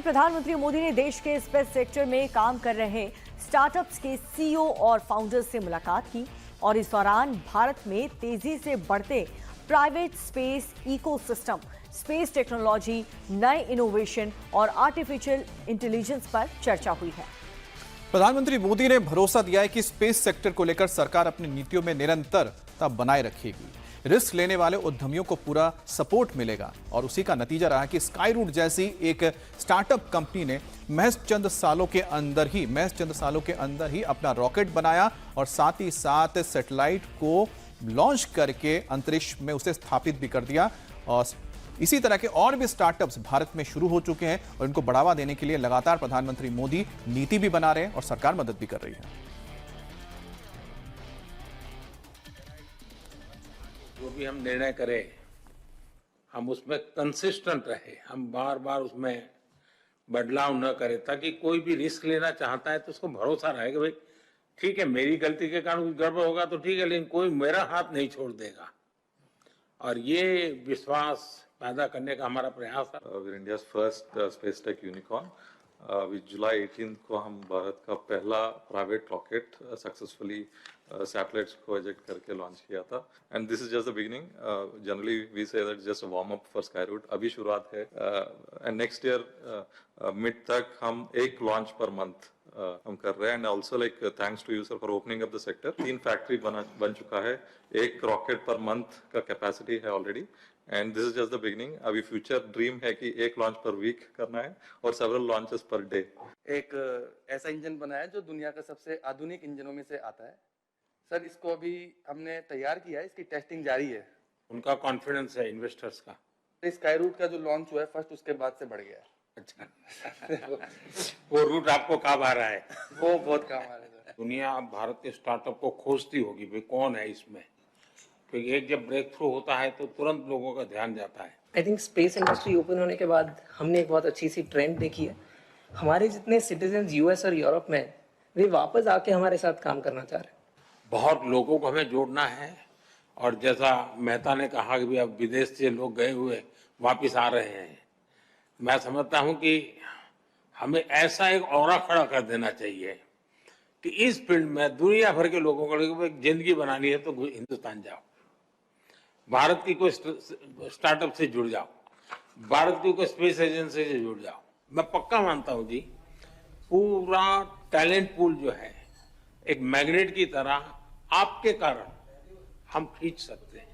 में प्रधानमंत्री मोदी ने देश के स्पेस सेक्टर में काम कर रहे स्टार्टअप्स के सीईओ और फाउंडर्स से मुलाकात की और इस दौरान भारत में तेजी से बढ़ते private space ecosystem, space technology, नए इनोवेशन और आर्टिफिशियल इंटेलिजेंस पर चर्चा हुई है। प्रधानमंत्री मोदी ने भरोसा दिया है कि स्पेस सेक्टर को लेकर सरकार अपनी नीतियों में निरंतरता बनाए रखेगी। रिस्क लेने वाले उद्यमियों को पूरा सपोर्ट मिलेगा और उसी का नतीजा रहा कि स्काई रूट जैसी एक स्टार्टअप कंपनी ने महज चंद सालों के अंदर ही अपना रॉकेट बनाया और साथ ही साथ सैटेलाइट को लॉन्च करके अंतरिक्ष में उसे स्थापित भी कर दिया। और इसी तरह के और भी स्टार्टअप्स भारत में शुरू हो चुके हैं और इनको बढ़ावा देने के लिए लगातार प्रधानमंत्री मोदी नीति भी बना रहे हैं और सरकार मदद भी कर रही है। जो भी हम निर्णय करें, हम उसमें कंसिस्टेंट रहे, हम बार बार उसमें बदलाव न करें, ताकि कोई भी रिस्क लेना चाहता है तो उसको भरोसा रहे कि भाई ठीक है, मेरी गलती के कारण कुछ गड़बड़ होगा तो ठीक है, लेकिन कोई मेरा हाथ नहीं छोड़ देगा। और ये विश्वास पैदा करने का हमारा प्रयास है। India's first space tech unicorn. जुलाई 18 को हम भारत का पहला प्राइवेट रॉकेट सक्सेसफुली सैटेलाइट्स को इजेक्ट करके लॉन्च किया था। And this is just the beginning. Generally we say that just a warm up for Skyroot. अभी शुरुआत है एंड नेक्स्ट ईयर मिड तक हम एक लॉन्च पर मंथ हम कर रहे हैं। And also like thanks to you sir for opening up the sector. 3 factory बन चुका है, एक रॉकेट पर मंथ का कैपेसिटी है already. And this is just the beginning. अभी फ्यूचर ड्रीम है कि एक लॉन्च पर वीक करना है और सेवरल लॉन्चेस पर डे। एक ऐसा इंजन बनाया जो दुनिया का सबसे आधुनिक इंजनों में से आता है। सर, इसको अभी हमने तैयार किया है, इसकी टेस्टिंग जारी है। उनका कॉन्फिडेंस है इन्वेस्टर्स का। स्काई रूट का जो लॉन्च हुआ है फर्स्ट, उसके बाद से बढ़ गया है। अच्छा वो रूट आपको काम आ रहा है? वो बहुत काम आ रहा है। दुनिया अब भारत के स्टार्टअप को खोजती होगी, भाई कौन है इसमें, क्योंकि एक जब ब्रेक थ्रू होता है तो तुरंत लोगों का ध्यान जाता है। I think space industry open होने के बाद हमने एक बहुत अच्छी सी ट्रेंड देखी है। हमारे जितने सिटीजन यूएस और यूरोप में, वे वापस आके हमारे साथ काम करना चाह रहे हैं। बहुत लोगों को हमें जोड़ना है और जैसा मेहता ने कहा कि अब विदेश से लोग गए हुए वापस आ रहे हैं, मैं समझता हूं कि हमें ऐसा एक ऑरा खड़ा कर देना चाहिए कि इस फील्ड में दुनिया भर के लोगों को एक जिंदगी बनानी है तो हिंदुस्तान जाओ, भारत की कोई स्टार्टअप से जुड़ जाओ, भारत की कोई स्पेस एजेंसी से जुड़ जाओ। मैं पक्का मानता हूं जी, पूरा टैलेंट पूल जो है एक मैग्नेट की तरह आपके कारण हम खींच सकते हैं।